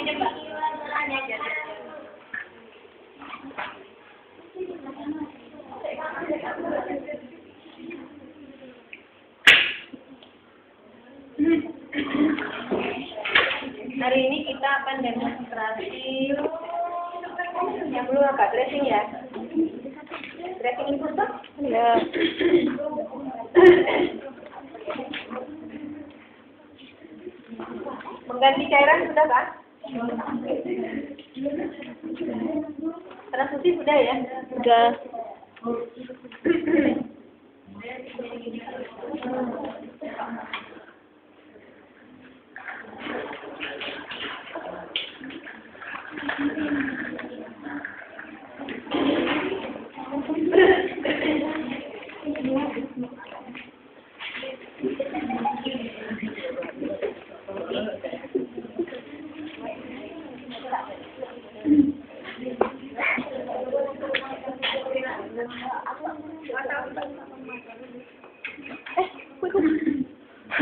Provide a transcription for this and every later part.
coba. Hari ini kita akan demonstrasi yang belum apa? Dressing ya? Dressing infus tuh? Ya. Mengganti cairan sudah kan? Transfusi sudah ya? Udah.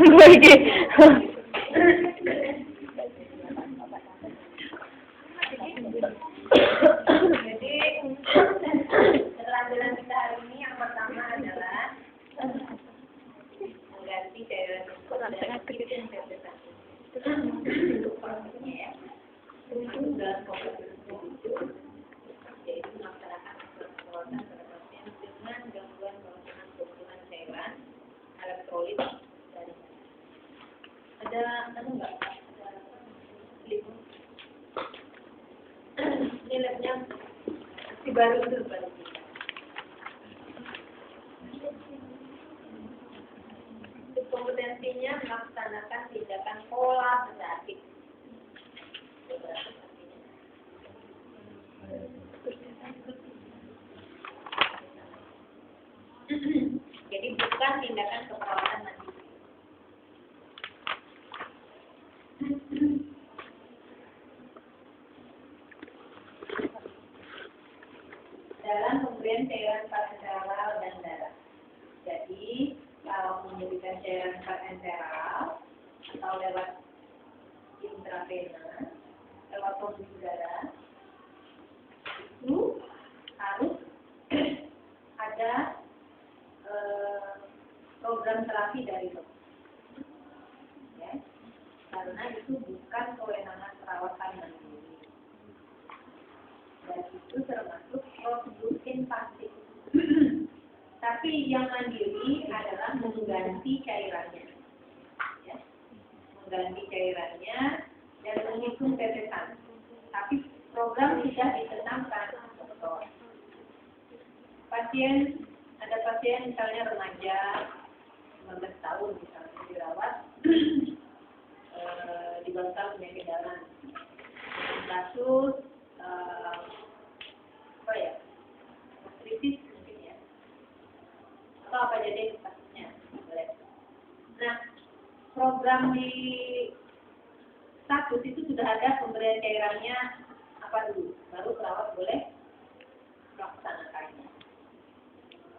Gue ini. Jadi keterampilan kita hari ini yang pertama adalah mengganti cairan infus dan tetesan. Dalam COVID-19, yaitu melaksanakan perawatan pada pasien dengan gangguan kelainan kebutuhan cairan, elektrolit, dan ada enggak? Ini labnya si baru itu baru. Kompetensinya melaksanakan tindakan pola statik. Jadi bukan tindakan keperawatan nanti. Dalam pemberian cairan parenteral dan darah. Jadi kalau memberikan cairan parenteral atau lewat intravena, lewat pembuluh darah, itu harus ada program terapi dari dokter, ya, karena itu bukan kewenangan perawatan mandiri, dan itu termasuk prosedur invasif. Tapi yang mandiri adalah mengganti cairannya, ya, mengganti cairannya dan menghitung tetesan. Tapi program sudah ditenangkan dokter. Ada pasien misalnya remaja 15 tahun misalnya dirawat di bangsa penyakit dalam kasus kritis mungkin ya, atau apa jadi kasusnya boleh. Nah, program di status itu sudah ada pemberian cairannya apa dulu, baru perawat boleh melaksanakannya.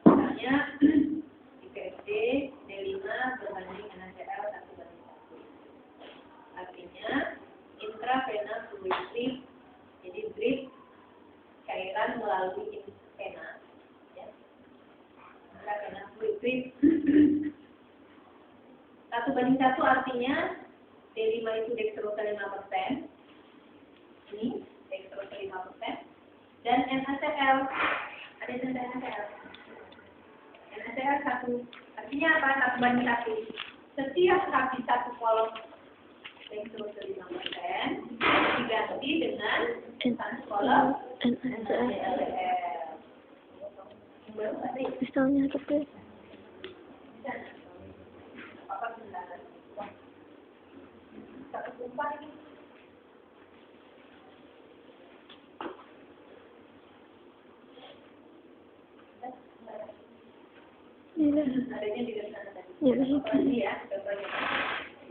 Misalnya IPSD D5 berbanding NaCl 1:1. Artinya intravena fluid drip, jadi drip cairan melalui vena, ya. Intravena fluid drip 1:1 artinya D5 itu dextrosa 5%, ini dextrosa 5%, dan NaCl ada NaCl. NaCl 1, artinya apa? 1:1. Setiap habis satu kolom dextrosa 5% diganti dengan satu kolom NaCl. Misalnya gitu. Apa sebenarnya? Satu tumpah ini. Adanya di sana tadi. Ya, contohnya.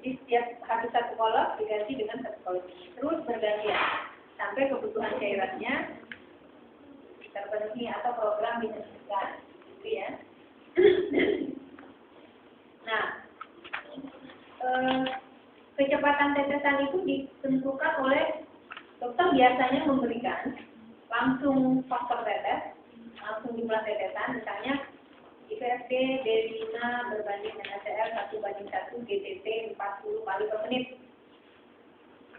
Jadi setiap habis satu kolom diganti dengan satu kolom ini. Terus bergantian sampai kebutuhan cairannya terpenuhi atau program ditentukan, gitu ya. Nah, kecepatan tetesan itu ditentukan oleh biasanya memberikan langsung faktor tetes, langsung jumlah tetesan, misalnya IPSP D5 berbanding NaCl 1:1 GTP 40 kali per menit.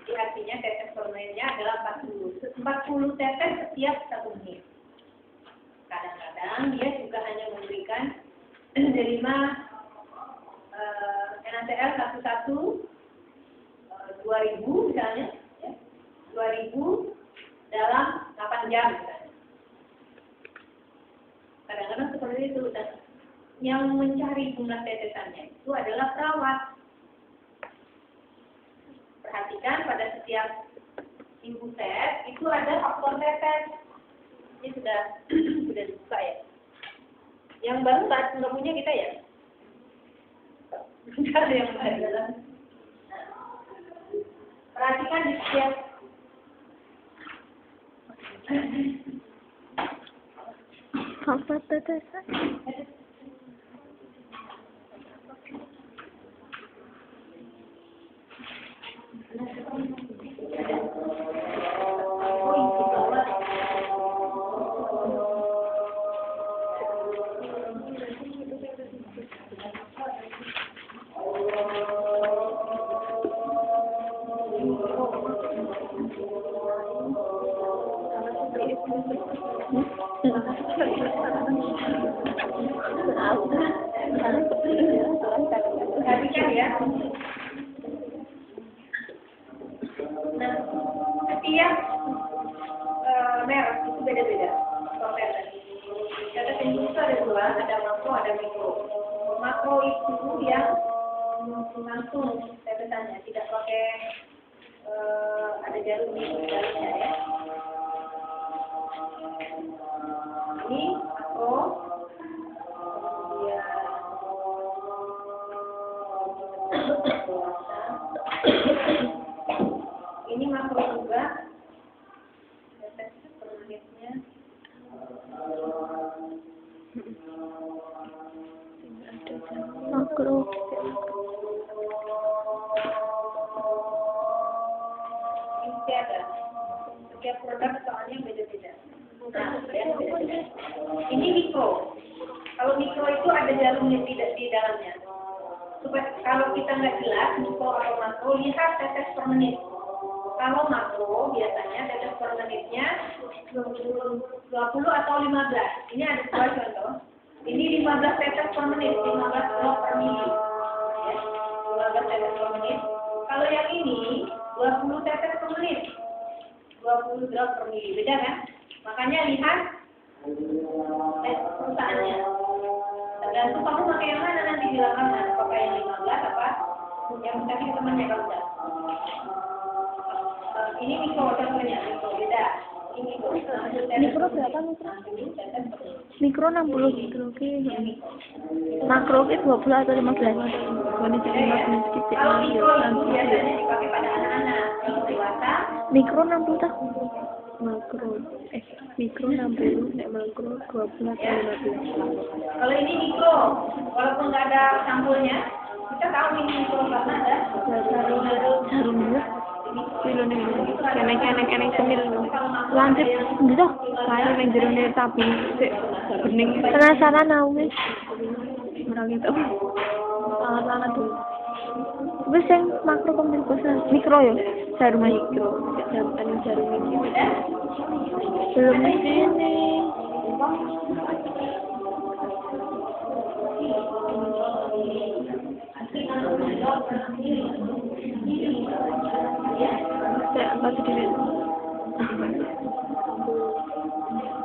Jadi artinya tetes per menitnya adalah 40 tetes setiap 1 menit. Kadang-kadang dia juga hanya memberikan D5 NaCl 2000 misalnya, ya, 2000 dalam 8 jam misalnya. Kadang-kadang seperti itu. Dan yang mencari jumlah tetesannya itu adalah perawat. Perhatikan pada setiap infuset itu ada faktor tetes. Ini sudah dibuka ya. Yang baru nggak punya kita ya. Tidak ada yang baru. Perhatikan di setiap Faktor tetesan. Perhatikan ya. Nah, setiap merek itu beda-beda. Tetes itu ada dua, ada makro, ada mikro. Makro itu yang langsung tetesannya, tidak pakai ada jarum di dalamnya ya. Ini makro. Ini makro juga. Tetes per menitnya. Makro. Ini ada. Setiap produk soalnya beda-beda. Nah, beda-beda. Ini mikro. Kalau mikro itu ada jarumnya tidak di dalamnya. Supaya kalau kita nggak jelas mikro atau makro, lihat tetes per menit. Kalau makro biasanya tetes per menitnya 20 atau 15. Ini ada dua contoh. Ini 15 tetes per menit, 15 drop per mili. Ya, 15 tetes per menit. Kalau yang ini 20 tetes per menit. 20 drop per mili. Beda kan? Makanya lihat perusahaannya. Tergantung kamu pakai yang mana nanti di lapangan. Pakai yang 15 apa? Yang tadi temannya kalau enggak. Ini mikro contohnya, mikro beda. Ini Mikro berapa mikro? Mikro 60 mikro ke. Makro ke 20 atau 15. Ini jadi 15 kita. Kalau mikro itu biasanya dipakai pada anak-anak. Kalau dewasa, Mikro 60 tak? Makro. Mikro 60, nek makro 20 atau 15. kalau ini mikro, walaupun nggak ada sampulnya, kita tahu ini mikro karena ada Jarumnya. Kilo nih, keneng semil. Lanjut, gitu. Kayak yang jerone tapi bening. Penasaran aku wis. Merang itu. Sangat tuh. Wis yang makro komunikasi mikro ya, jarum mikro. Jarum mikro. Belum di sini. Apa sedikit?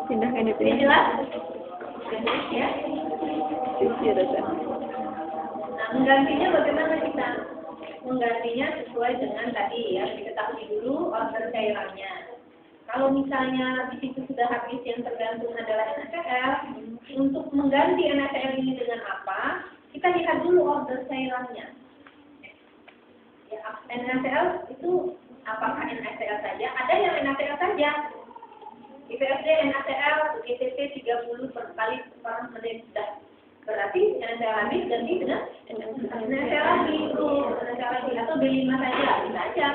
Pindah ke ini. jelas. Ya. Iya, dah. Nah, menggantinya bagaimana kita? Menggantinya sesuai dengan tadi ya, diketahui dulu order cairannya. Kalau misalnya di situ sudah habis yang tergantung adalah NaCl, untuk mengganti NaCl ini dengan apa? Kita lihat dulu order cairannya. Ya, NaCl itu apakah NaCl saja? Ada yang NaCl saja. IPSD NaCl GTP 30 kali per menit sudah. Berarti NaCl habis ganti dengan NaCl lagi itu NaCl lagi atau B5 saja bisa aja.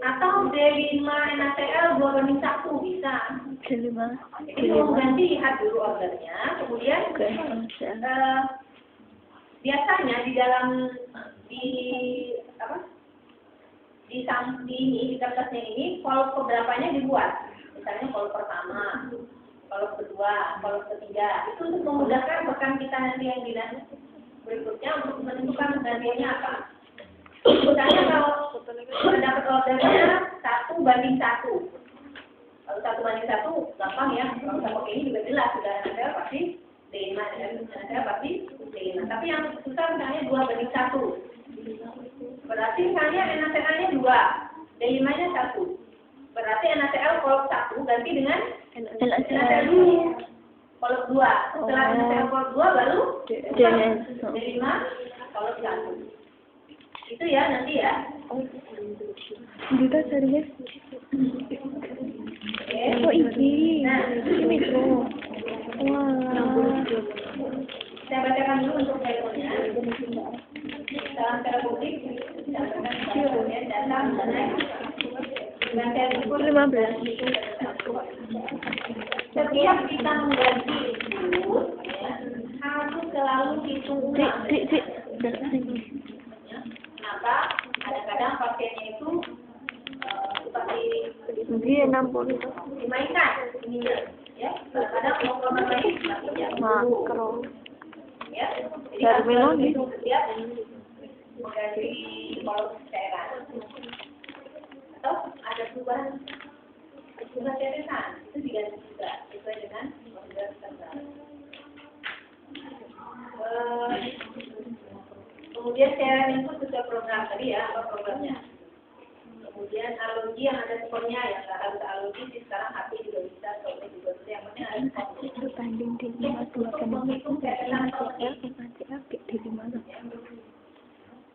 Atau D5 NaCl 2:1 bisa. D5. Jadi mau ganti lihat dulu ordernya, kemudian Oke. biasanya di dalam di kertasnya ini kolom keberapanya dibuat. Misalnya kolom pertama, kolom kedua, kolom ketiga. Itu untuk memudahkan rekan kita nanti yang di berikutnya untuk menentukan gantiannya apa. Misalnya kalau dapat ordernya 1:1. Kalau 1:1 gampang ya. Kalau sama pakai ini juga jelas sudah ada pasti D5 ada pasti D5. Tapi yang susah misalnya 2:1. Berarti misalnya NaCl-nya 2, D5-nya 1. Berarti NaCl kolom 1 ganti dengan NaCl dulu. Kolom 2. Setelah NaCl kolom 2 baru D5 kolom 1. Itu ya nanti ya. Kita serius. Oh ini. Nah, Ini mikro. Wah. saya bacakan dulu untuk teleponnya. Dalam secara publik, kemudian data mengenai gantian input 15. setiap kita mengganti input, ya, harus selalu hitung ulang. Kenapa? Kadang-kadang pasiennya itu seperti Dia 60. dimainkan ininya, ya. Kadang-kadang mau main Makro. ya. Jadi harus Terminologi. hitung setiap mengganti kolom cairan. Atau ada perubahan cairan itu diganti juga sesuai dengan order standar. Kemudian cairan itu sesuai program tadi ya, apa programnya. Kemudian alogi yang ada skornya ya, nggak harus alogi sih, sekarang hati juga bisa, soalnya juga bisa, yang penting ada skor. Banding di 52 Menghitung cairan NaCl di 5.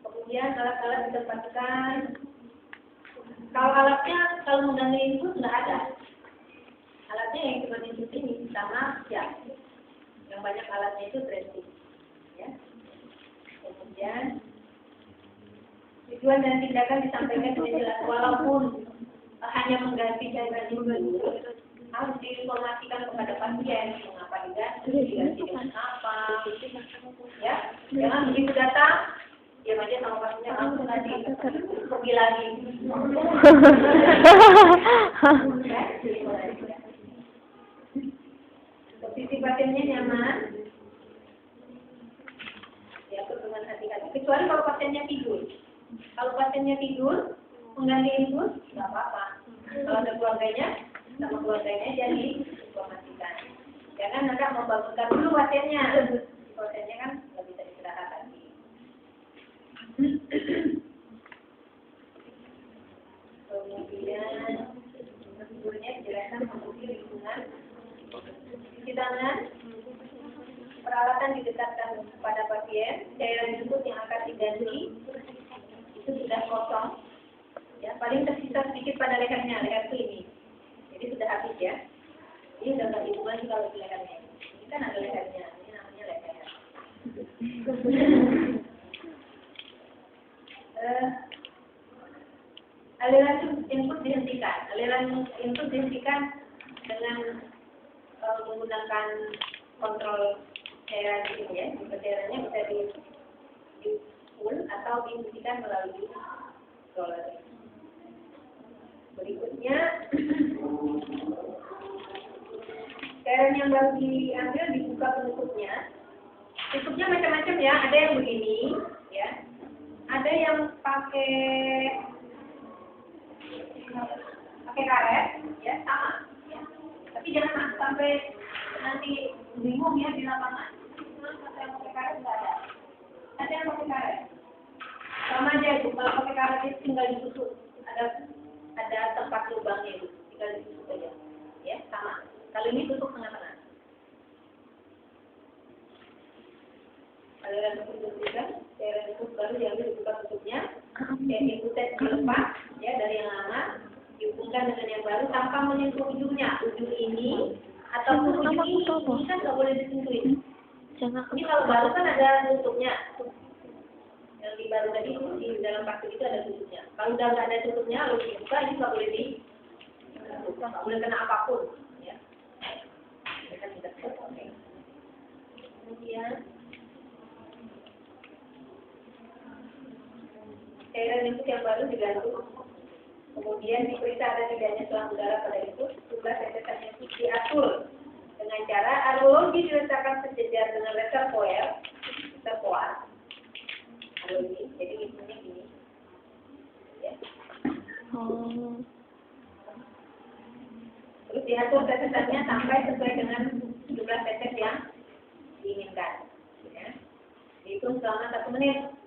Kemudian alat-alat ditempatkan. Kalau alatnya, kalau mengganti input nggak ada. Alatnya yang cuma input ini sama ya. Yang banyak alatnya itu tracing. Ya. Kemudian tujuan dan tindakan disampaikan dengan jelas, walaupun hanya mengganti cairan input, harus diinformasikan kepada pasien mengapa diganti dengan apa. Ya, jangan begitu datang diam aja sama pasiennya langsung tadi pergi lagi. Posisi pasiennya nyaman, diatur dengan hati-hati. Kecuali kalau pasiennya tidur. Kalau pasiennya tidur, mengganti input nggak apa-apa. Kalau ada keluarganya, sama keluarganya jadi informasikan. Jangan hendak membangunkan dulu pasiennya. Pasiennya kan nggak bisa istirahat lagi. Kemudian tidurnya dijelaskan memiliki lingkungan cuci tangan, peralatan didekatkan kepada pasien, cairan input yang akan diganti itu sudah kosong, ya paling tersisa sedikit pada lehernya, leher klinis, jadi sudah habis ya. Ini sudah nggak dibuang lagi kalau di lehernya. Ini kan ada lehernya, ini namanya leher. Aliran input dihentikan. Aliran input dihentikan dengan menggunakan kontrol cairan ini ya. Cairannya bisa di full atau dihentikan melalui controller. Berikutnya cairan yang baru diambil dibuka penutupnya. Tutupnya macam-macam ya. Ada yang begini ya. Ada yang pakai karet, ya sama. Ya. Tapi jangan sampai nanti bingung ya di lapangan. Ada yang pakai karet nggak ada. Ada yang pakai karet. Sama aja itu. Kalau pakai karet itu tinggal ditutup. Ada tempat lubangnya itu. Tinggal ditutup aja. Ya sama. Kalau ini tutup tengah-tengah. Aliran dibersihkan, cairan input baru diambil dibuka tutupnya. Inputnya dilepas ya dari yang lama, dihubungkan dengan yang baru tanpa menyentuh ujungnya. Ujung ini ataupun ujung ini kan nggak boleh disentuhin. Ini kalau baru kan ada tutupnya. Yang di baru tadi di dalam plastik itu ada tutupnya. Kalau udah nggak ada tutupnya, lalu dibuka Nggak boleh kena apapun. Ya. Oke. Kemudian cairan infus yang baru digantung. Kemudian diperiksa ada tidaknya selang udara pada infus. Jumlah tetesan infus diatur dengan cara arologi diletakkan sejajar dengan reservoir. Arologi. Jadi infusnya gini. Ya. Oh. Terus diatur tetesannya sampai sesuai dengan jumlah tetes yang diinginkan. Ya. Dihitung selama 1 menit.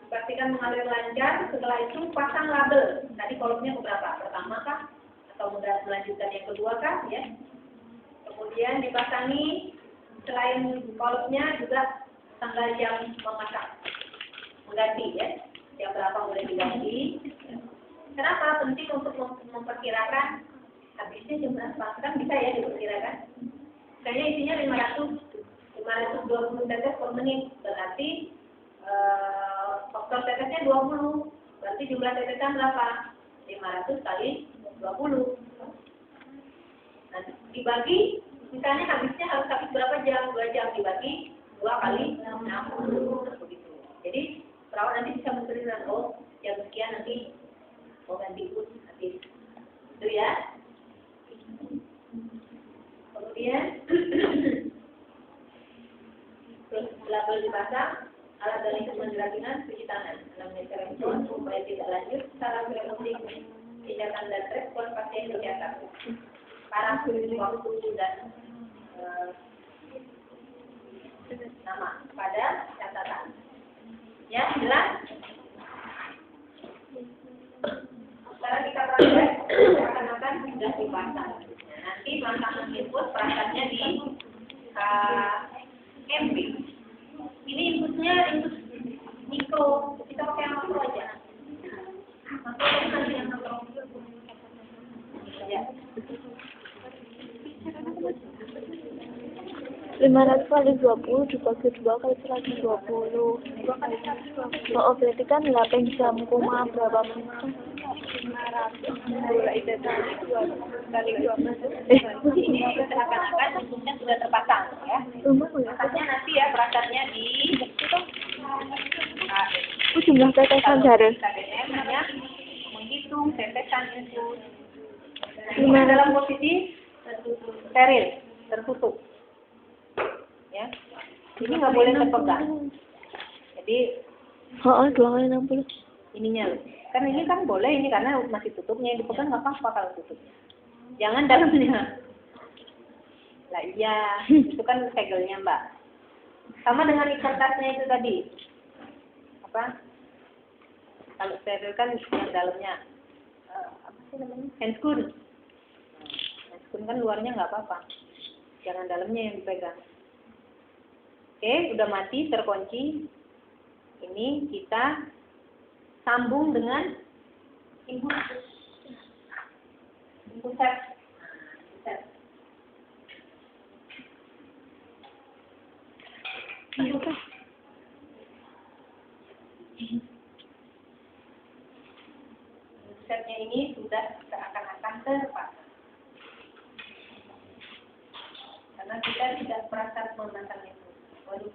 Pastikan mengalir lancar. Setelah itu pasang label. Tadi kolomnya berapa? Pertama kah? Atau melanjutkan yang kedua kah? Ya. Kemudian dipasangi selain kolomnya juga tanggal jam memasak. Mengganti ya. Jam berapa boleh diganti. Kenapa? Penting untuk memperkirakan habisnya jam berapa. Kan bisa ya diperkirakan. Kayaknya isinya 520 tetes per menit. Berarti faktor tetesnya 20. Berarti jumlah tetesan berapa? 500 kali 20. Nah, dibagi, misalnya habisnya harus habis berapa jam? 2 jam dibagi 2 kali 60. Begitu. Jadi perawat nanti bisa memperkirakan, oh jam sekian nanti mau ganti infus habis. Itu ya. Kemudian terus label dipasang. Alat dan instrumen dilakukan cuci tangan dalam respon supaya tidak lanjut salah penting tindakan dan respon pasien tercatat para waktu dan nama pada catatan. Ya, jelas? Sekarang kita praktek akan sudah dipasang. Nah, nanti pasangan infus perangkatnya di MP. Ini infusnya infus mikro, kita pakai yang makro aja. Makro itu nanti yang makro. Ya. 500 kali 20 dibagi 2 kali 120. 2 kali 120. Oh, berarti kan 8 jam, berapa menit? 500 itu tadi 2 kali 20. Ini seakan-akan infusnya sudah terpasang ya. Makanya nanti ya perangkatnya di jumlah tetesan darah. KBM hanya menghitung tetesan infus. Nah, dalam posisi steril, tertutup. Ya, ini nggak boleh terpegang. Jadi, 2 kali 60. ininya, kan ini kan boleh ini karena masih tutupnya, yang dipegang nggak apa-apa kalau tutup. Jangan dalamnya. Lah iya, itu kan segelnya Mbak. Sama dengan ikat tasnya itu tadi. Apa? Kalau steril kan yang dalamnya apa sih namanya? Handscoon. Handscoon kan luarnya nggak apa-apa. Jangan dalamnya yang dipegang. Oke, udah mati, terkunci. Ini kita sambung dengan infus set. Setnya ini sudah seakan-akan terpasang. Karena kita tidak merasa memasang itu. Waduh.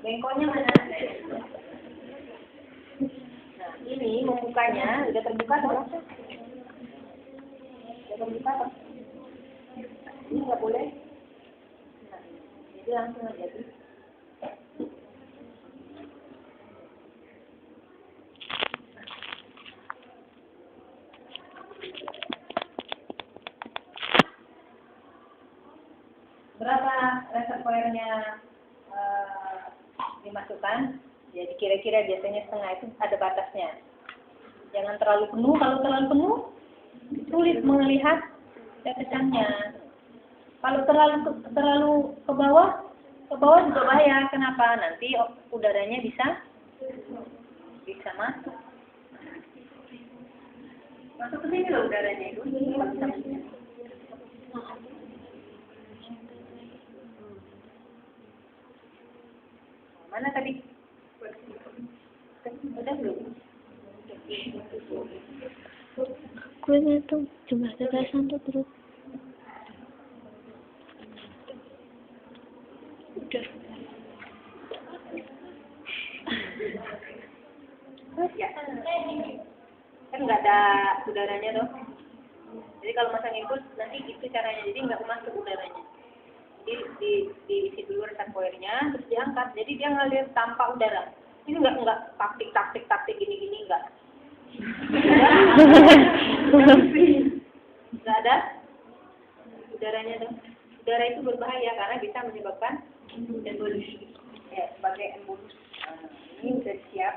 Bengkonya mana? Nah, ini membukanya udah terbuka atau? Udah terbuka atau? Ini nggak boleh. Nah, jadi langsung aja tuh. Berapa reservoirnya dimasukkan? Jadi kira-kira biasanya setengah itu ada batasnya. Jangan terlalu penuh. Kalau terlalu penuh, sulit melihat tetesannya. Kalau terlalu ke bawah juga bahaya. Kenapa? Nanti udaranya bisa masuk. Masuk ke sini loh udaranya itu. ngitung jumlah tetesan tuh terus. Udah. Ya. Kan nggak ada udaranya tuh. Jadi kalau masang infus nanti gitu caranya, jadi nggak masuk udaranya. Jadi diisi dulu reservoirnya, terus diangkat. Jadi dia ngalir tanpa udara. Ini nggak taktik gini nggak. Nggak ada udaranya tuh. Udara itu berbahaya karena bisa menyebabkan embolusi. Ya, sebagai embolus. Ini udah siap.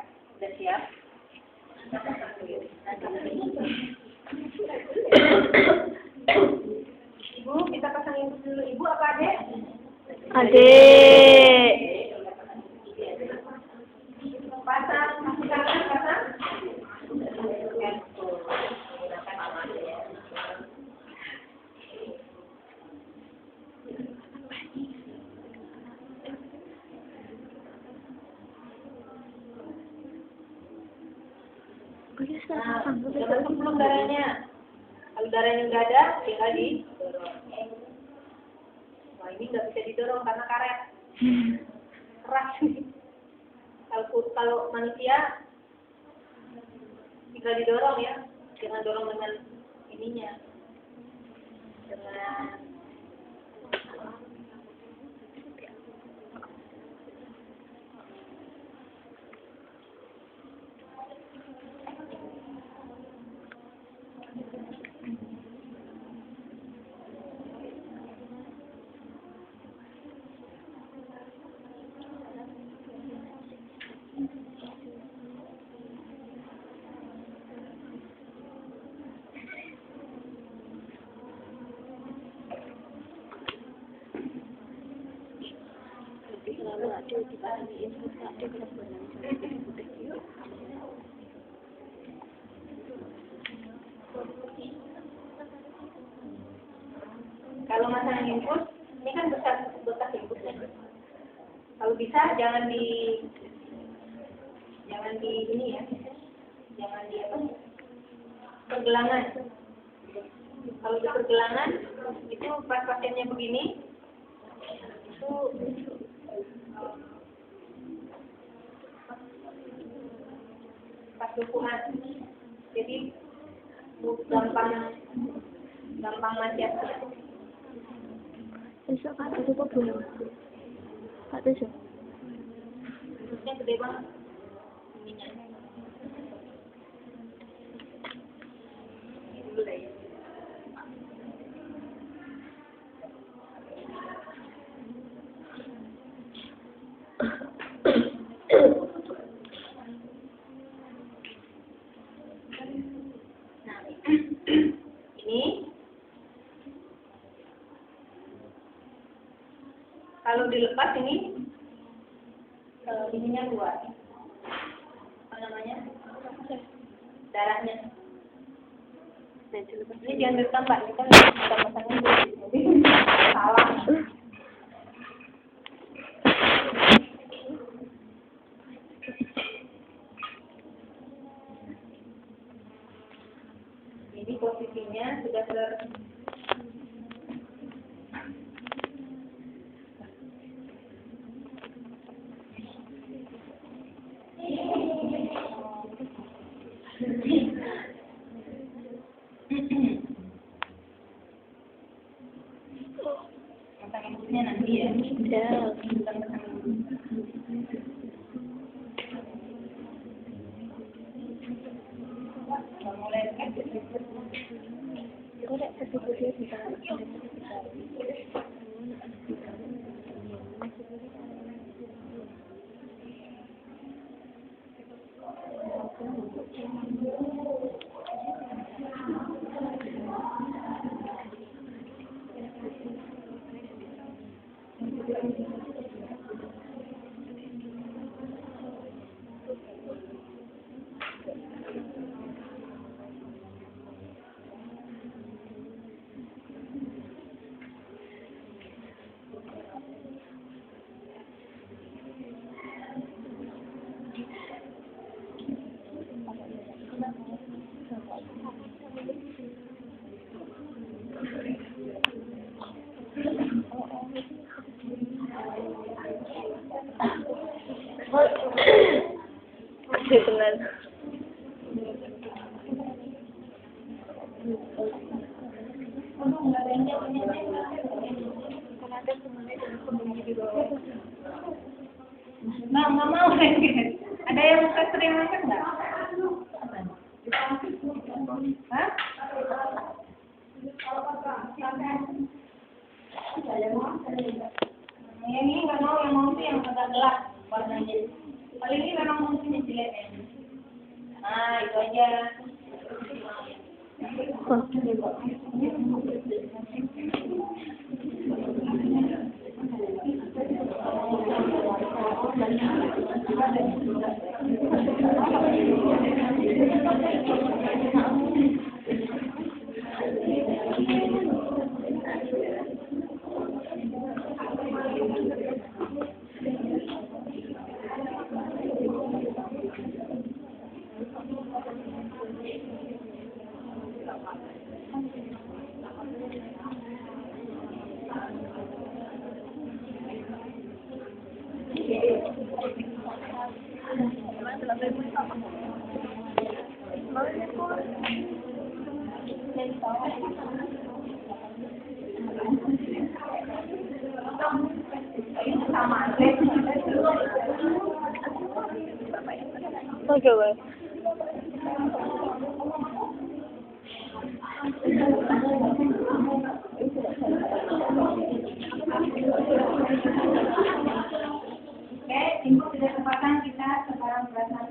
Ibu, kita pasang infus dulu. Ibu apa adek? Adik. Pasang. Nah, udah masuk belum darahnya? Kalau darahnya nggak ada, tinggal didorong. Nah, ini nggak bisa didorong karena karet. Keras. Kalau manusia tinggal didorong ya, jangan dorong dengan ininya, dengan kalau masang infus, ini kan bekas infusnya. Kalau bisa jangan di ini ya, jangan di apa? Pergelangan. Kalau di pergelangan itu pas pasiennya begini, itu pas dukungan. Jadi gampang macet. Besok Kak Tuh kok belum? Kak besok. Infusnya gede banget. Ininya. Ini dulu deh. Nah, ini kalau dilepas ini ininya keluar. Apa namanya? Darahnya. Ini jangan ditambah, ini kan kita pasangnya jadi salah. Jadi posisinya sudah masang infusnya nanti ya. Udah. Mulai kan Kok ada sertifikat bisa? Benar. Nah, nggak mau. Ada yang sering masak nggak? Hah? Yang ini nggak mau, yang mau itu yang agak gelap warnanya. Paling ini memang musimnya jelek ya. Nah, itu aja. Oke, wes. Oke, info sudah kesempatan kita sekarang berasal.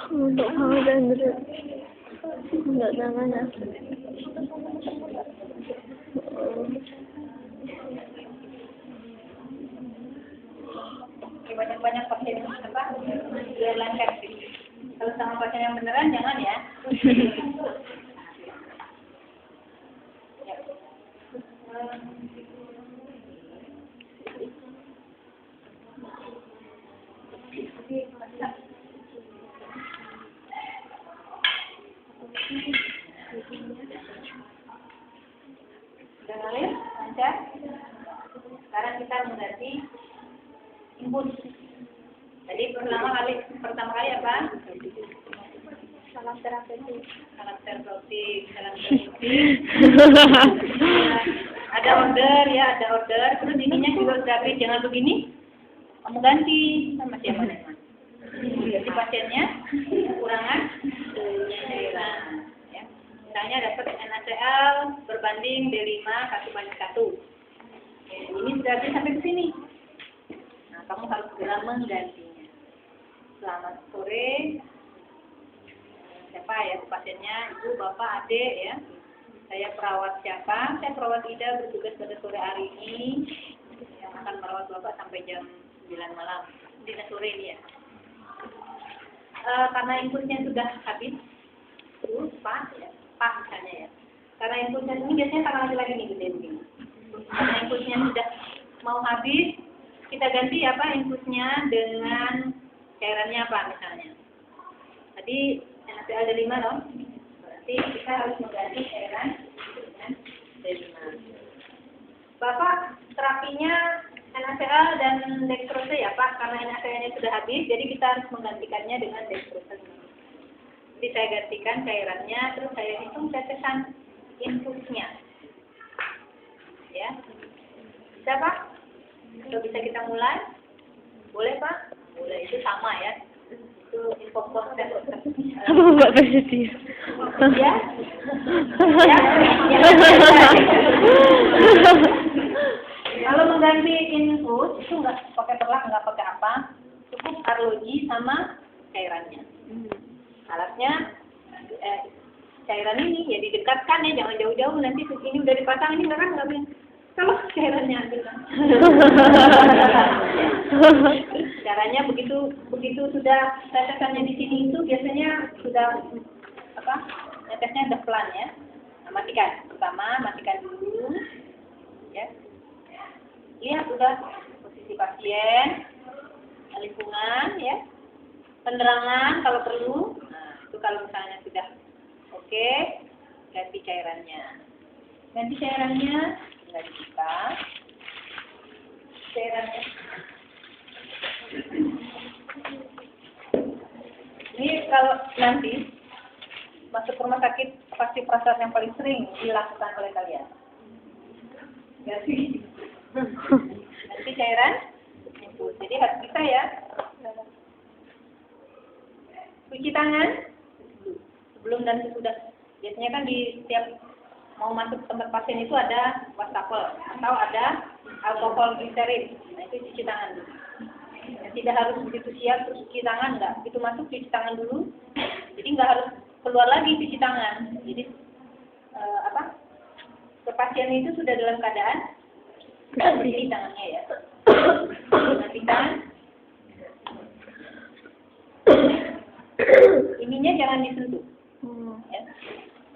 Untuk Muhammad Andrew. Enggak namanya. Banyak-banyak pasien apa? Biar lancar sih. Kalau sama pasien yang beneran jangan ya. Sudah ngalir, lancar. Sekarang kita mengganti input. Jadi pertama kali apa? Salam terapeutik. Salam terapeutik. Ada order ya, ada order. Terus ininya juga udah habis, jangan begini. Kamu ganti sama siapa nih? Jadi pasiennya kekurangan cairan. Ya. Misalnya dapat NaCl berbanding D5 1:1. Ini sudah habis sampai ke sini. Nah, kamu harus segera menggantinya. Selamat sore. Siapa ya pasiennya? Ibu, bapak, adik ya. Saya perawat siapa? Saya perawat Ida, bertugas pada sore hari ini yang akan merawat bapak sampai jam 9 malam. Di sore ini ya. Karena inputnya sudah habis, terus Pak misalnya ya. Karena inputnya ini biasanya karena lagi-lagi nih gede begini. Karena inputnya sudah mau habis, kita ganti apa inputnya dengan cairannya apa misalnya. Tadi NaCl D5 loh. Berarti kita harus mengganti cairan dengan D5. Bapak terapinya NaCl dan dextrose ya Pak, karena NaCl-nya sudah habis, jadi kita harus menggantikannya dengan dextrose. Jadi saya gantikan cairannya, terus saya hitung tetesan infusnya. Ya, bisa Pak? Atau bisa kita mulai? Boleh Pak? Boleh, itu sama ya. Itu info konsep. Apa Mbak bersedia? Ya? Kalau mengganti infus itu nggak pakai perlak, nggak pakai apa, cukup arloji sama cairannya. Alatnya cairan ini ya didekatkan ya, jangan jauh-jauh, nanti ini udah dipasang ini kan nggak boleh. Kalau cairannya ambil kan. Caranya begitu sudah tetesannya di sini itu biasanya sudah apa? Netesnya udah pelan ya. Nah, matikan. Pertama matikan dulu. Ya. Lihat udah posisi pasien, lingkungan ya. Penerangan kalau perlu. Nah, itu kalau misalnya sudah oke, ganti cairannya. Ganti cairannya tinggal dibuka. Cairannya. Ini kalau nanti masuk ke rumah sakit pasti proses yang paling sering dilakukan oleh kalian. Ganti. Ganti cairan. Jadi harus bisa ya. Cuci tangan sebelum dan sesudah. Biasanya kan di setiap mau masuk tempat pasien itu ada wastafel atau ada alkohol gliserin. Nah itu cuci tangan dulu. Dan tidak harus begitu siap terus cuci tangan, enggak. Begitu masuk cuci tangan dulu. Jadi enggak harus keluar lagi cuci tangan. Jadi pasien itu sudah dalam keadaan bersih tangannya ya. Matikan. Ininya jangan disentuh. Ya.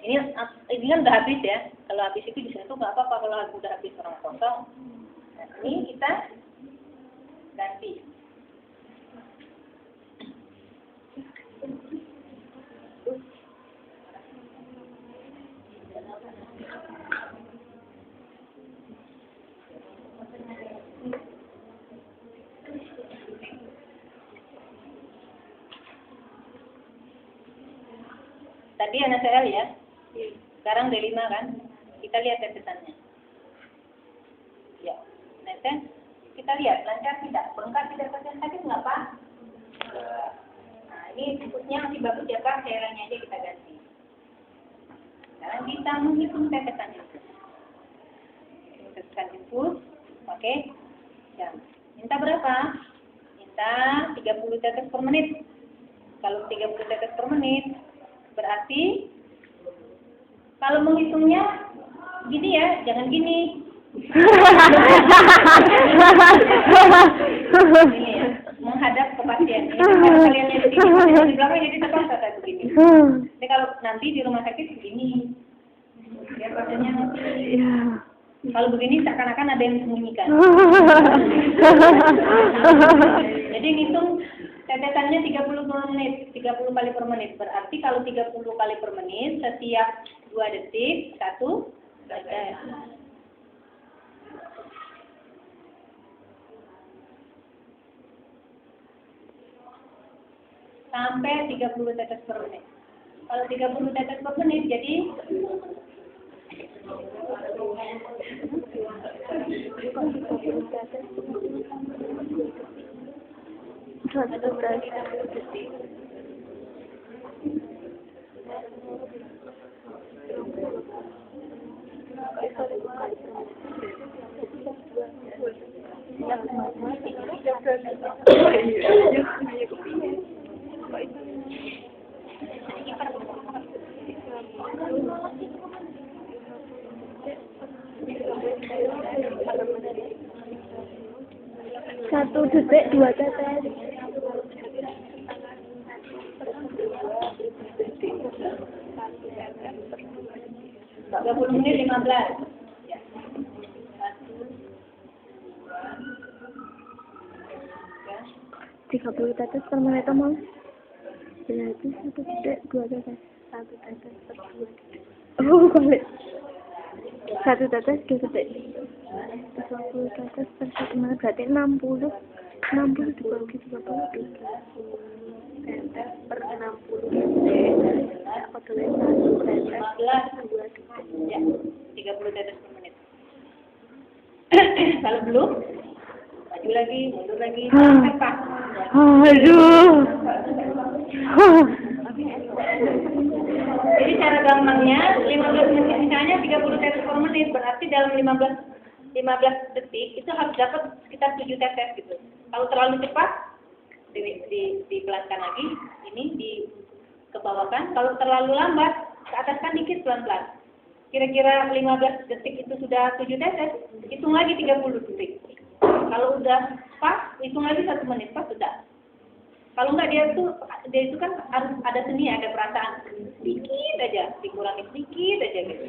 Ini kan udah habis ya. Kalau habis itu disentuh nggak apa-apa, kalau udah habis orang kosong. Nah, ini kita ganti. Tadi NaCl ya. Sekarang D5 kan. Kita lihat tetesannya. Ya. Netes. Kita lihat lancar tidak, bengkak tidak, pasien sakit nggak Pak? Nah ini infusnya masih bagus ya Pak, cairannya aja kita ganti. Sekarang kita menghitung tetesannya. Tetesan infus, oke. Ya. Minta berapa? Minta 30 tetes per menit. Kalau 30 tetes per menit, berarti kalau menghitungnya gini ya, jangan gini. Ini ya, menghadap ke pasien. Ini kalau kalian lihat di belakang jadi terpaksa kayak begini. Jadi kalau nanti di rumah sakit begini, ya pasiennya nanti. Kalau begini seakan-akan ada yang disembunyikan. Jadi ngitung tetesannya 30 per menit, 30 kali per menit. Berarti kalau 30 kali per menit, setiap 2 detik, 1 tetes. Sampai 30 tetes per menit. Kalau 30 tetes per menit, jadi Satu detik 2 tetes. 30 menit 15. Ya. 30 tetes per menit Mas. Berarti 1 detik 2 tetes. 1 tetes per 2 detik. Oh, balik. 1 tetes 2 detik. 30 tetes per 1 menit berarti 60. 60 dibagi 30 tetes per 60 detik. Aku tulis 1 tetes 2 detik. Ya, 30 tetes per menit. Kalau belum, maju lagi, mundur lagi, sampai Pak. Aduh. Jadi cara gampangnya 15 menit, misalnya 30 tetes per menit, berarti dalam 15 detik itu harus dapat sekitar 7 tetes gitu. Kalau terlalu cepat, dipelankan lagi, ini dikebawakan. Kalau terlalu lambat, ke ataskan dikit pelan-pelan. Kira-kira 15 detik itu sudah 7 tetes, hitung lagi 30 detik. Kalau udah pas, hitung lagi 1 menit, pas sudah. Kalau enggak dia itu kan harus ada seni, ada perasaan. Sedikit aja, dikurangi sedikit aja gitu.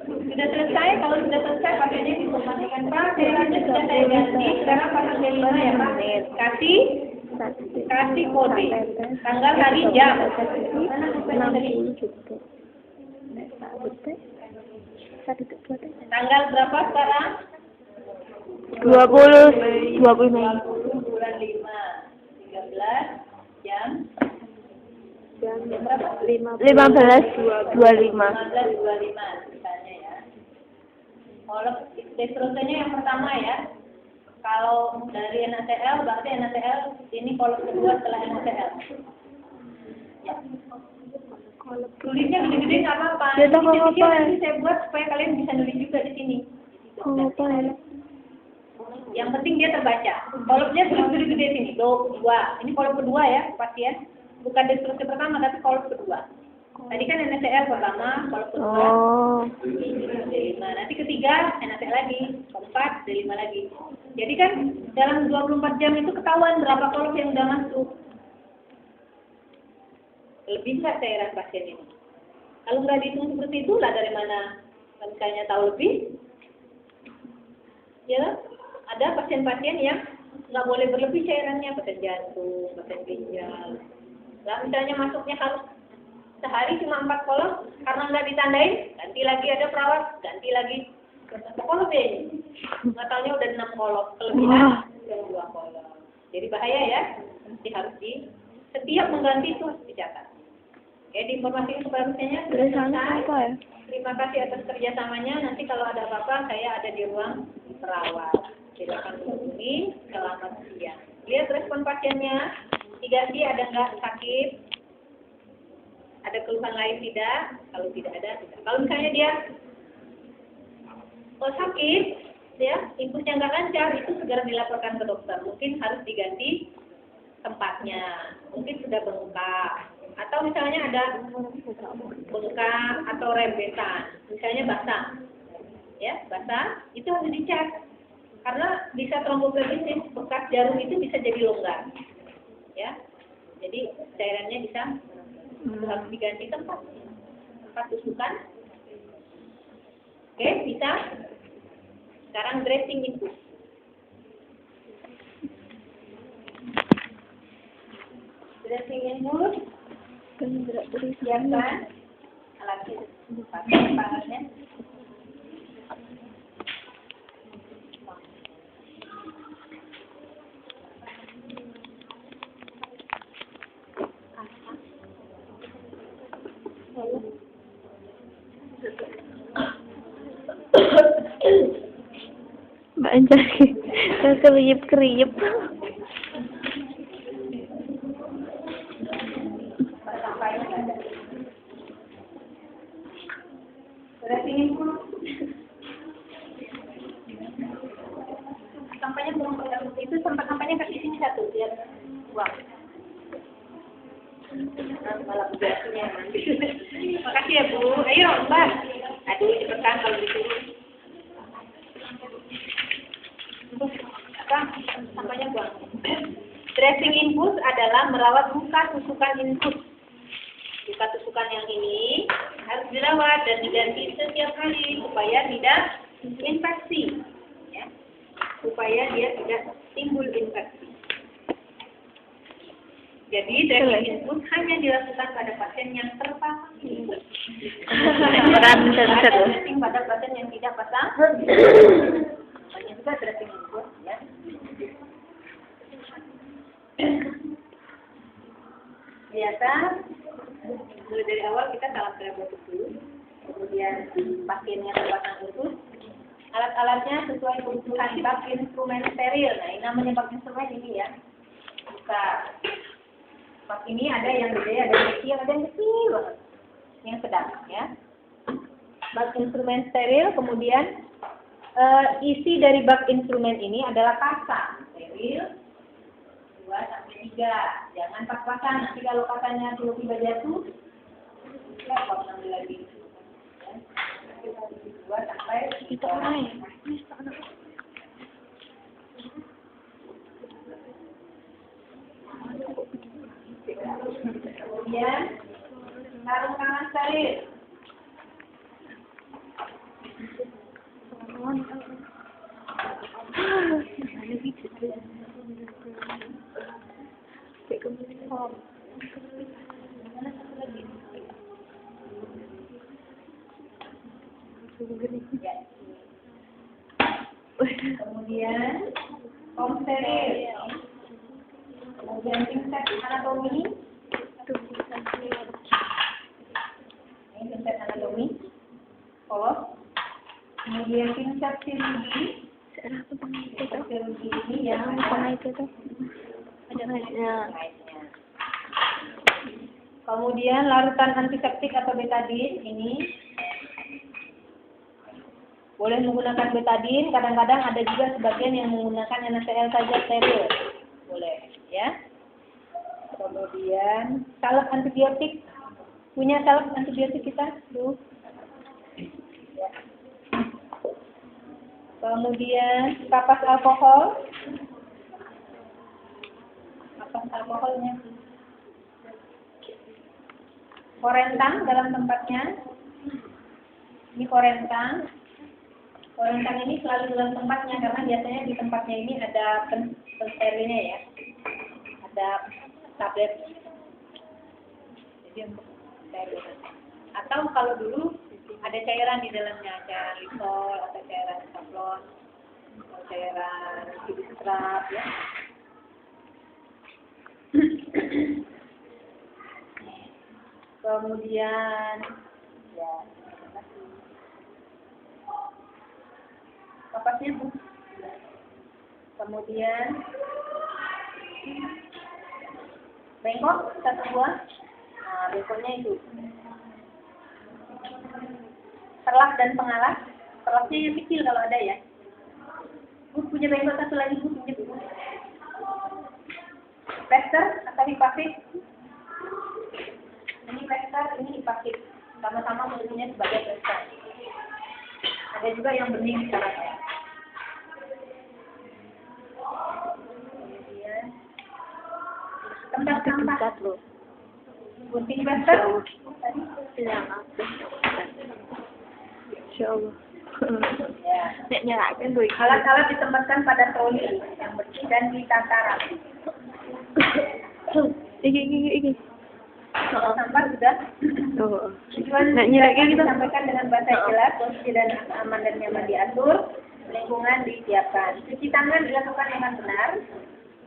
Sudah selesai, kalau sudah selesai pakainya diinformasikan Pak, cairannya sudah saya ganti, sekarang pasang D5 ya Pak. Kasih kode, tanggal hari jam. Mana kupenya tadi? Tanggal berapa sekarang? 20 Mei. Bulan 5, 13 jam. Jam berapa? 15.25. 15.25 misalnya ya. Kalau destrosenya yang pertama ya. Kalau dari NaCl berarti NaCl ini kolom kedua setelah NaCl. Ya. Tulisnya gede-gede nggak apa-apa. Nanti saya buat supaya kalian bisa nulis juga di sini. Yang penting dia terbaca. Kolomnya tulis gede-gede sini. 2. Ini kolom kedua ya pasien. Bukan destruksi pertama tapi kolom kedua. Tadi kan NaCl pertama, kolom kedua. D5. Nanti ketiga NaCl lagi, keempat D5 lagi. Jadi kan dalam 24 jam itu ketahuan berapa kolom yang udah masuk. Lebih nggak cairan pasien ini? Kalau nggak dihitung seperti itulah dari mana misalnya tahu lebih? Ya, ada pasien-pasien yang nggak boleh berlebih cairannya, pasien jantung, pasien ginjal. Nah, misalnya masuknya harus sehari cuma 4 kolom, karena nggak ditandain, ganti lagi ada perawat, ganti lagi. Kolom ya ini. Nggak tahunya udah 6 kolom, kelebihan yang 2 kolom. Jadi bahaya ya, nanti harus setiap mengganti itu harus dicatat. Oke, diinformasikan kepada pasiennya sudah selesai. Terima kasih atas kerjasamanya. Nanti kalau ada apa-apa, saya ada di ruang perawat. Silakan hubungi. Selamat siang. Lihat respon pasiennya. Investigasi ada nggak sakit? Ada keluhan lain tidak? Kalau tidak ada, tidak. Kalau misalnya dia sakit, ya, impulsnya nggak lancar, itu segera dilaporkan ke dokter. Mungkin harus diganti tempatnya. Mungkin sudah bengkak. Atau misalnya ada bengkak atau rembetan. Misalnya basah. Ya, basah, itu harus dicek. Karena bisa tromboflebitis, bekas jarum itu bisa jadi longgar. Ya, jadi cairannya bisa harus diganti tempat tusukan. Oke, bisa. Sekarang dressing infus. Dressing infus. Siapkan alatnya, pakai alatnya. Mbak Anjali, keriyip-keriyip. Sampahnya belum itu sampahnya kasih sini satu biar buang. Malah biasanya. Makasih ya Bu. Ayo Mbak. Aduh cepetan kalau gitu. Sampahnya buang. Dressing infus adalah merawat luka tusukan infus. Luka tusukan yang ini harus dirawat dan diganti setiap hari supaya tidak infeksi, ya. Supaya dia tidak timbul infeksi. Jadi dressing infus hanya dilakukan pada pasien yang terpapar. Ada dressing pada pasien yang tidak pasang. Banyak juga dressing infus, ya. Biasa mulai dari awal kita salam terapi dulu, kemudian pasiennya terpasang infus, alat-alatnya sesuai kebutuhan bak instrumen steril. Nah, ini namanya bak instrumen ini ya. Buka bak ini ada yang gede, ada yang kecil, ada yang kecil banget, yang sedang ya. Bak instrumen steril, kemudian isi dari bak instrumen ini adalah kasa steril 2 sampai 3 3. Jangan pas-pasan, nanti kalau katanya tiba-tiba jatuh, repot nanti lagi. Ya. 2 sampai Kita main. kemudian sarung tangan steril. Ya. Kemudian kom steril. Kemudian pinset anatomi. Ini pinset anatomi. Polos. Kemudian pinset chirurgi. Chirurgi ini yang kemudian larutan antiseptik atau betadine ini boleh menggunakan betadine, kadang-kadang ada juga sebagian yang menggunakan NaCl saja steril. Boleh, ya. Kemudian salep antibiotik. Punya salep antibiotik kita? Tuh. Ya. Kemudian kapas alkohol. Kapas alkoholnya. Korentang dalam tempatnya. Ini korentang. Korentang ini selalu dalam tempatnya karena biasanya di tempatnya ini ada pensterilnya ya. Ada tablet. Jadi untuk steril. Atau kalau dulu ada cairan di dalamnya, cairan Lysol atau cairan sablon, atau cairan Kidstrap ya. Kemudian ya kapasnya Bu. Kemudian bengkok 1 buah. Nah, bengkoknya itu perlak dan pengalas. Perlaknya yang kecil kalau ada ya. Bu punya bengkok 1 lagi Bu, punya Bu. Plester atau hipafik. Ini plester, ini hipafik. Sama-sama fungsinya sebagai plester. Ada juga yang bening caranya. Kemudian tempat sampah. Gunting plester. Insyaallah. Ya. Duit. Alat-alat ditempatkan pada troli yang bersih dan ditata rapi. Iki. Sampah sudah. Tujuan disampaikan dengan bahasa jelas, posisi dan aman dan nyaman diatur, lingkungan disiapkan. Cuci tangan dilakukan dengan benar,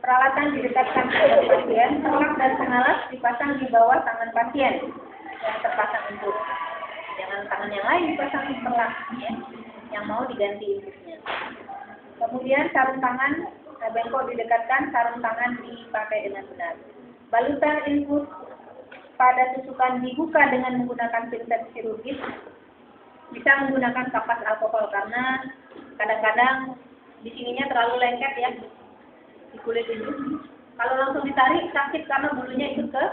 peralatan didekatkan kepada pasien, perlak dan pengalas dipasang di bawah tangan pasien yang terpasang infus. Jangan tangan yang lain dipasang di perlak, ya, yang mau diganti infusnya. Kemudian sarung tangan, bengkok didekatkan, sarung tangan dipakai dengan benar. Balutan infus pada tusukan dibuka dengan menggunakan pinset chirurgis. Bisa menggunakan kapas alkohol karena kadang-kadang di sininya terlalu lengket ya di kulit ini. Kalau langsung ditarik sakit karena bulunya ikut ke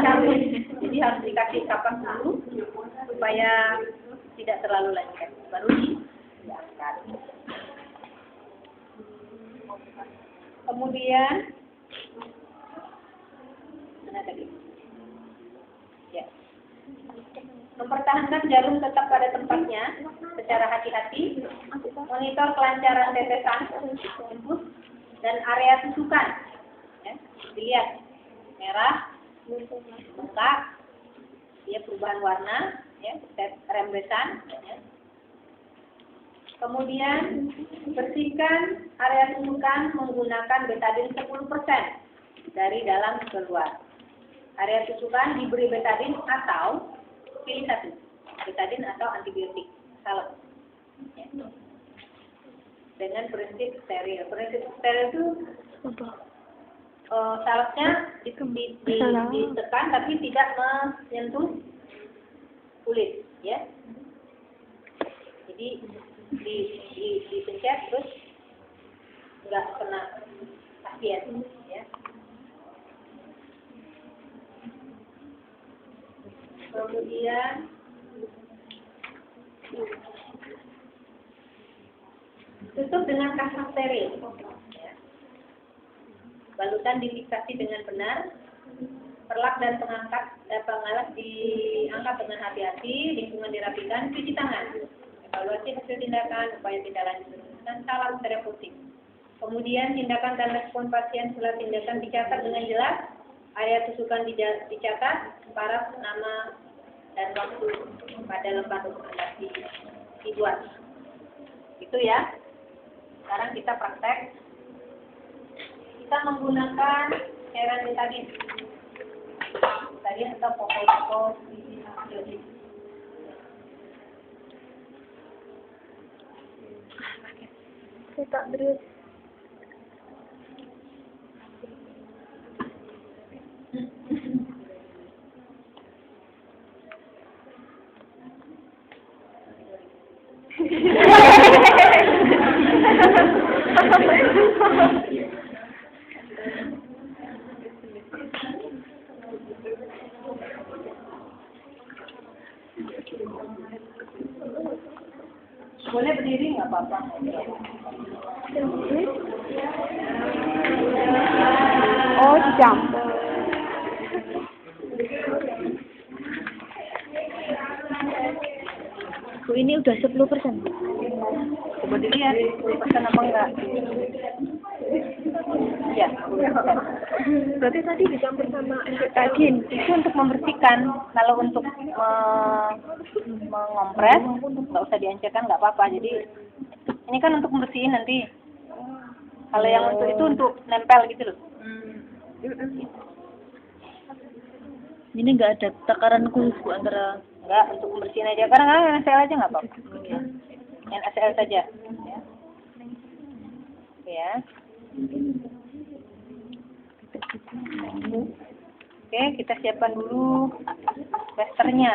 cabut. Jadi harus dikasih kapas dulu supaya tidak terlalu lengket. Baru diangkat. Kemudian mana tadi? Ya. Mempertahankan jarum tetap pada tempatnya secara hati-hati, monitor kelancaran tetesan, infus, dan area tusukan. Ya, dilihat merah, bengkak, dia perubahan warna, ya, rembesan. Ya. Kemudian bersihkan area tusukan menggunakan betadine 10% dari dalam ke luar. Area tusukan diberi betadine atau pilih satu, betadine atau antibiotik, salep. Ya. Dengan prinsip steril. Prinsip steril itu salepnya ditekan tapi tidak menyentuh kulit, ya. Jadi dipencet terus nggak kena pasien, ya. Kemudian tutup dengan kaca steril. Ya. Balutan difiksasi dengan benar. Perlak dan pengalas diangkat dengan hati-hati. Lingkungan dirapikan. Cuci tangan. Evaluasi hasil tindakan, upaya tindak lanjut dan salam terapeutik. Kemudian tindakan dan respon pasien setelah tindakan dicatat dengan jelas. Area tusukan dicatat, paraf, nama, dan waktu pada lembar dokumentasi dibuat. Itu ya. Sekarang kita praktek. Kita menggunakan cairan betadine. Betadine atau pokok-pokok biologis. Kita terus. Boleh berdiri nggak apa-apa? Oh, dicampur. Bu, ini udah 10%. Coba dilihat, pesan apa enggak? Ya, Berarti tadi dicampur sama betadine. itu untuk membersihkan. Kalau untuk mengompres, nggak usah diencerkan, nggak apa-apa. Jadi ini kan untuk membersihin nanti. Kalau yang untuk itu untuk nempel gitu loh. Ini nggak ada takaran khusus Bu antara. Enggak, untuk membersihin aja. Karena NaCl aja nggak apa-apa. NaCl saja. Ya. Oke, kita siapkan dulu plasternya.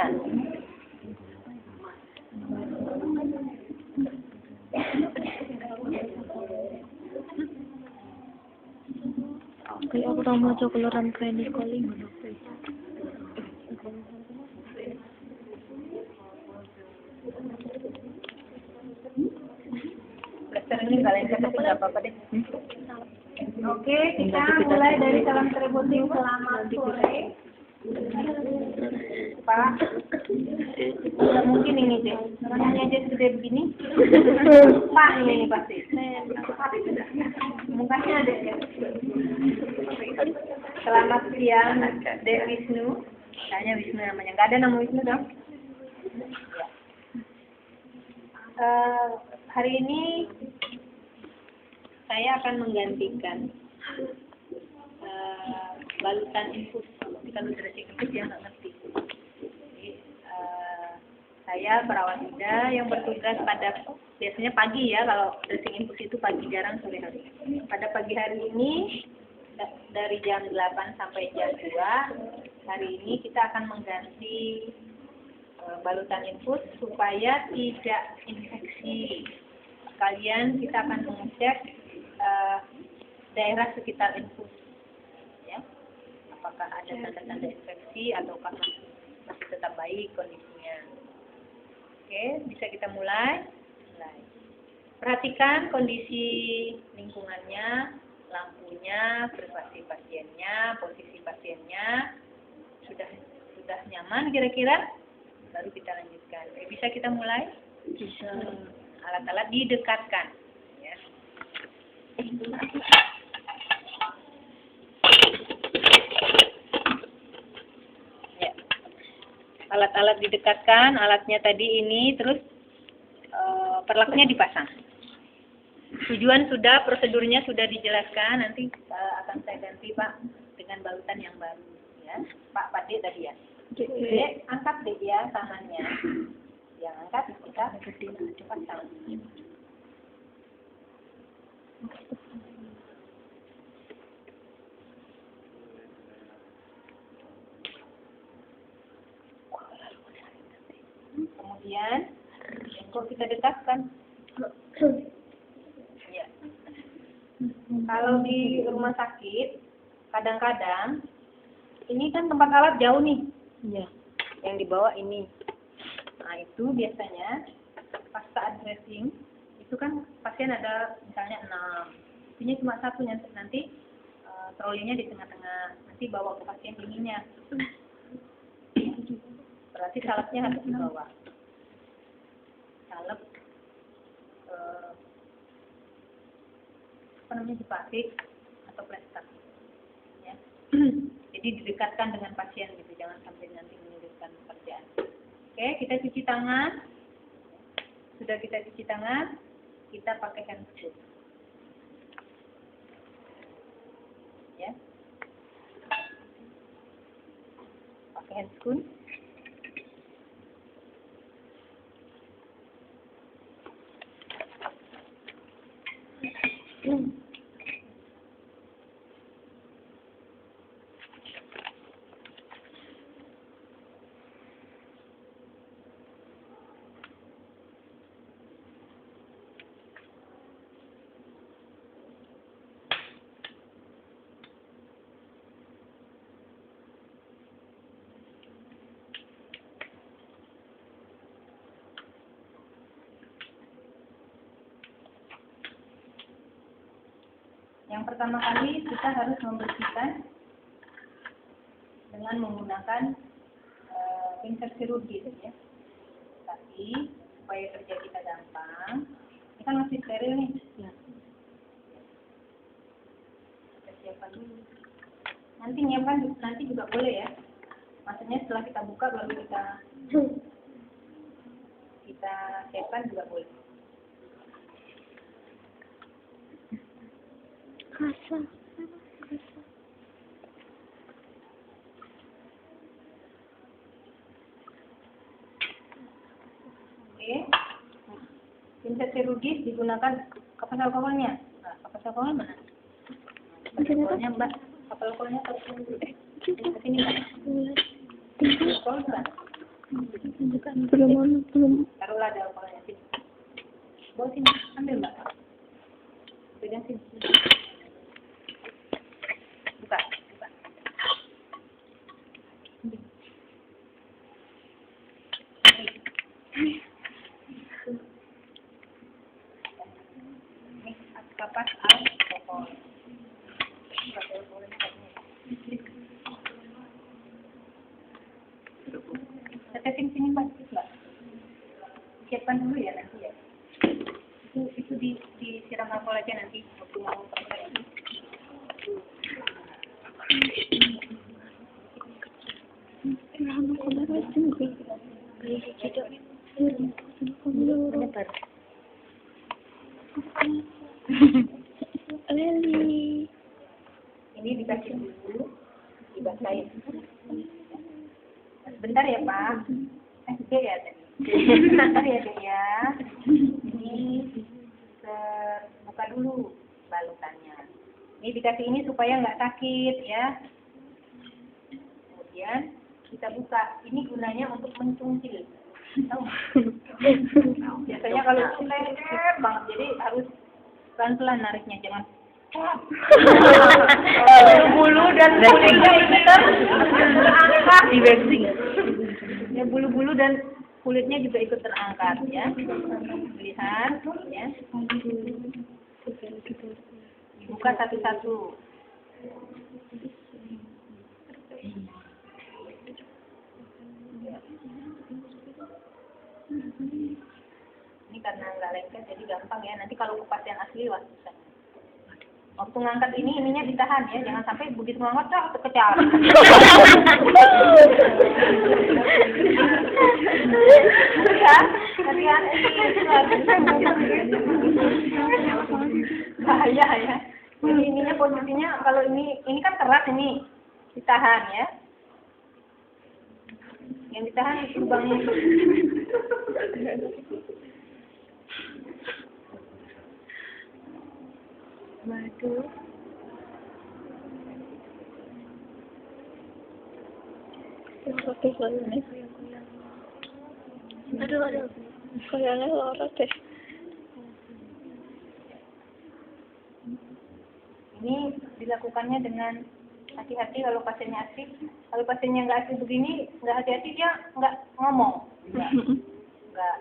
Kayak aku tahu mau coklat Chinese calling. Plaster ini kalian catat nggak apa-apa deh. Oke, kita mulai dari salam terapeutik selamat sore. Pak, nggak mungkin ini deh. Namanya aja gede begini. Pak ini pasti. Mukanya ada ya. Selamat siang, Dek Wisnu. Kayaknya Wisnu namanya. Nggak ada nama Wisnu dong. Hari ini saya akan menggantikan balutan infus. Kalau dressing infus dia nggak ngerti. Jadi, saya perawat muda yang bertugas pada biasanya pagi ya, kalau dressing infus itu pagi, jarang sore hari. Pada pagi hari ini dari jam 8 sampai jam 2 hari ini kita akan mengganti balutan infus supaya tidak infeksi. Sekalian kita akan mengecek daerah sekitar infus, ya, apakah ada tanda-tanda infeksi ataukah masih tetap baik kondisinya. Oke, bisa kita mulai. Perhatikan kondisi lingkungannya, lampunya, privasi pasiennya, posisi pasiennya. Sudah nyaman kira-kira? Baru kita lanjutkan. Oke, bisa kita mulai? Bisa. Alat-alat didekatkan. Ya. Ya. Alat-alat didekatkan, alatnya tadi ini, terus perlaknya dipasang. Tujuan sudah, prosedurnya sudah dijelaskan. Nanti akan saya ganti Pak dengan balutan yang baru. Ya, Pak Dek tadi ya. Dek, angkat Dek ya tangannya. Yang angkat kita pasang. Kemudian kok kita dekatkan. Ya. Kalau di rumah sakit kadang-kadang ini kan tempat alat jauh nih. Ya. yang dibawa ini. Nah itu biasanya pas saat dressing itu kan pasien ada misalnya 6, ini cuma 1 nanti trolinya di tengah-tengah, nanti bawa ke pasien ininya. Berarti salepnya harus dibawa. Salep apa namanya dipatik atau plester. Ya. Jadi didekatkan dengan pasien gitu, jangan sampai nanti menyulitkan pekerjaan. Oke, kita cuci tangan. Sudah kita cuci tangan, kita pakai handscoon. Ya. Pakai handscoon. Yang pertama kali kita harus membersihkan dengan menggunakan pinset kirurgis ya. Tapi supaya kerja kita gampang, ini kan masih steril nih. Ya. Kita siapkan dulu. Nanti nyimpan nanti juga boleh ya. Maksudnya setelah kita buka baru kita siapkan juga boleh. Kasa. Oke. Pinset kirurgis digunakan kapas alkoholnya. Nah, kapas alkohol mana? Kapas alkoholnya Mbak. Kapas alkoholnya taruh dulu. Sini Mbak. Alkohol Mbak. Belum. Taruhlah ada alkoholnya sini. Bawa sini, ambil Mbak. Pegang sini. Buka. Ini kapas alkohol. Tetesin sini Mbak. Siapkan dulu ya nanti ya. Itu disiram alkohol aja nanti waktu mau pakai ini. Ini dikasih dulu, dibasahin. Bentar ya Pak. Dia ya tadi. Bentar ya Dek ya. Ini buka dulu balutannya. Ini dikasih ini supaya nggak sakit ya. Kemudian kita buka. Ini gunanya untuk mencungkil. Tahu? Biasanya kalau lengket banget, jadi harus pelan-pelan nariknya, jangan. Bulu dan kulitnya itu terangkat di waxing. Ya bulu-bulu dan kulitnya juga ikut terangkat ya. Lihat ya. Buka satu-satu. Ini karena nggak lengket jadi gampang ya. Nanti kalau kepastian asli wah susah. Waktu ngangkat ininya ditahan ya, jangan sampai begitu ngangkat terkejar. Ya, hati-hati. Bahaya ya. Jadi ininya posisinya kalau ini kan keras ini ditahan ya. Yang ditahan lubangnya. Waduh. Pakai soalnya. Aduh. Kayaknya lorot deh. Ini dilakukannya dengan Hati-hati kalau pasiennya aktif. Kalau pasiennya nggak aktif begini, nggak hati-hati dia nggak ngomong, nggak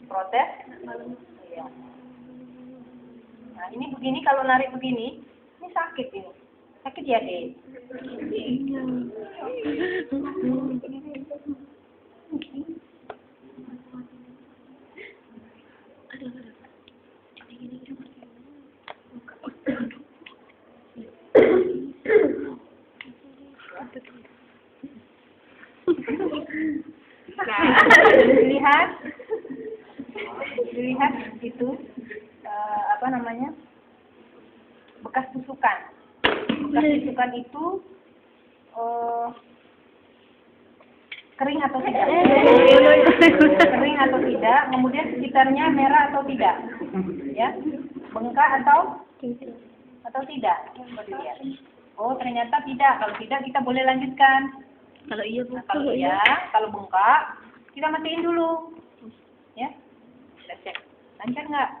protes. Iya. Nah ini begini kalau narik begini, ini sakit ini. Sakit ya deh. dilihat itu apa namanya, bekas tusukan itu kering atau tidak, kemudian sekitarnya merah atau tidak, ya, bengkak atau tidak, lihat. Oh ternyata tidak. Kalau tidak kita boleh lanjutkan. Kalau iya bu. Nah, kalau iya, kalau bengkak kita matiin dulu, ya. Kita cek lancar nggak?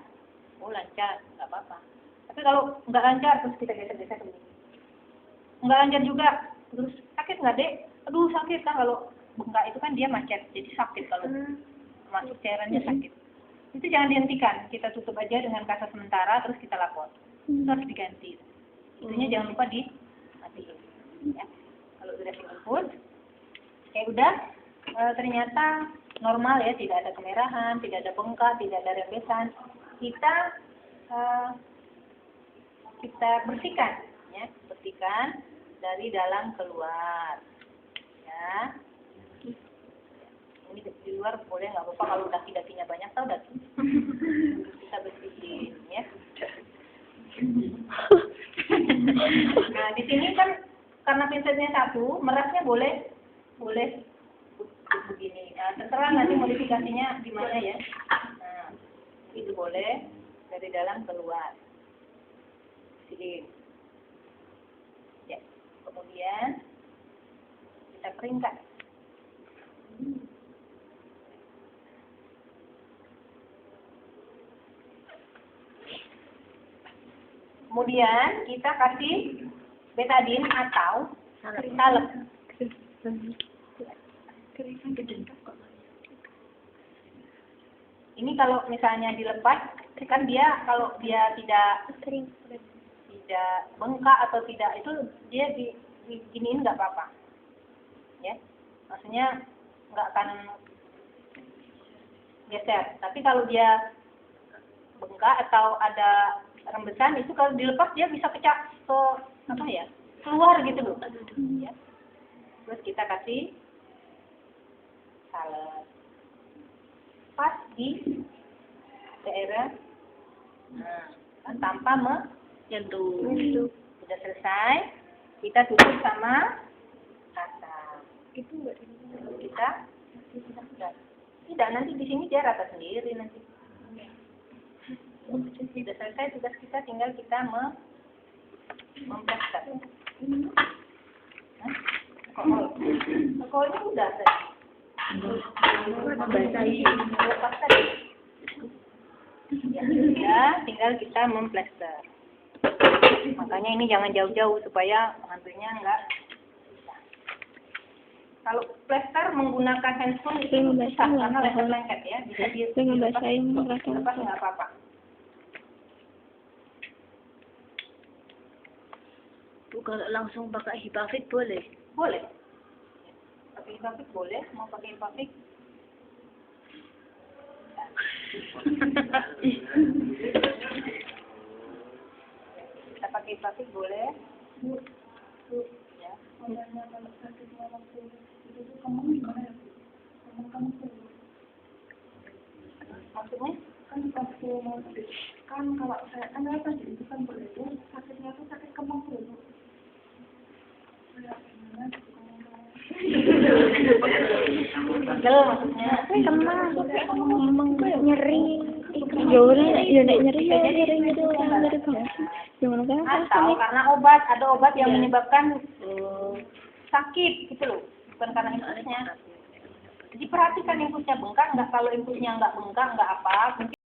Oh lancar, nggak apa-apa. Tapi kalau nggak lancar terus kita geser-geser ke sini. Nggak lancar juga, terus sakit nggak dek? Aduh sakit kan, kalau bengkak itu kan dia macet, jadi sakit kalau masuk cairannya sakit. Itu jangan dihentikan, kita tutup aja dengan kasa sementara, terus kita lapor. Itu harus diganti. Itunya jangan lupa dimatiin. Ya. Kalau sudah input, udah ternyata normal ya, tidak ada kemerahan, tidak ada bengkak, tidak ada rembesan. Kita bersihkan, ya, bersihkan dari dalam keluar. Ya. Ini di luar boleh nggak apa-apa, kalau daki-dakinya banyak tau daki. Kita bersihin, ya. Nah di sini kan karena pinsetnya satu, merasnya boleh begini. Nah, terserah nanti modifikasinya gimana ya. Nah itu boleh dari dalam keluar. Bersihin. Ya. Kemudian kita keringkan. Kemudian kita kasih betadine atau salep. Ini kalau misalnya dilepas, kan dia kalau dia tidak bengkak atau tidak, itu dia diginiin nggak apa-apa, ya. Maksudnya nggak akan geser. Tapi kalau dia bengkak atau ada rembesan, itu kalau dilepas dia bisa pecah ke keluar gitu loh. Ya. Terus kita kasih salep pas di daerah, kan tanpa menyentuh. Sudah selesai, kita tutup sama kasa. Itu kita tidak, nanti di sini dia rata sendiri nanti. Sudah selesai tugas kita, tinggal kita memplaster. Alkoholnya udah tadi. Lepas tadi. Ya, tinggal kita memplaster. Makanya ini jangan jauh-jauh supaya pengambilnya enggak. Kalau plaster menggunakan handphone itu susah karena lengket-lengket ya. Bisa dilepas nggak apa-apa. Kalau langsung pakai hipafit boleh? Boleh. Pakai hipafit boleh, mau pakai hipafit. Kita pakai hipafit boleh. Ya. Maksudnya? Kan kalau saya kan apa sih itu kan boleh tuh sakitnya tuh sakit kemang dulu. Pegel maksudnya. Emang nyeri. Ya nek nyeri gitu, nyeri banget. Gimana kan? Atau karena ada obat yang menyebabkan sakit gitu loh, bukan karena infusnya. Jadi perhatikan infusnya bengkak nggak, kalau infusnya nggak bengkak nggak apa, mungkin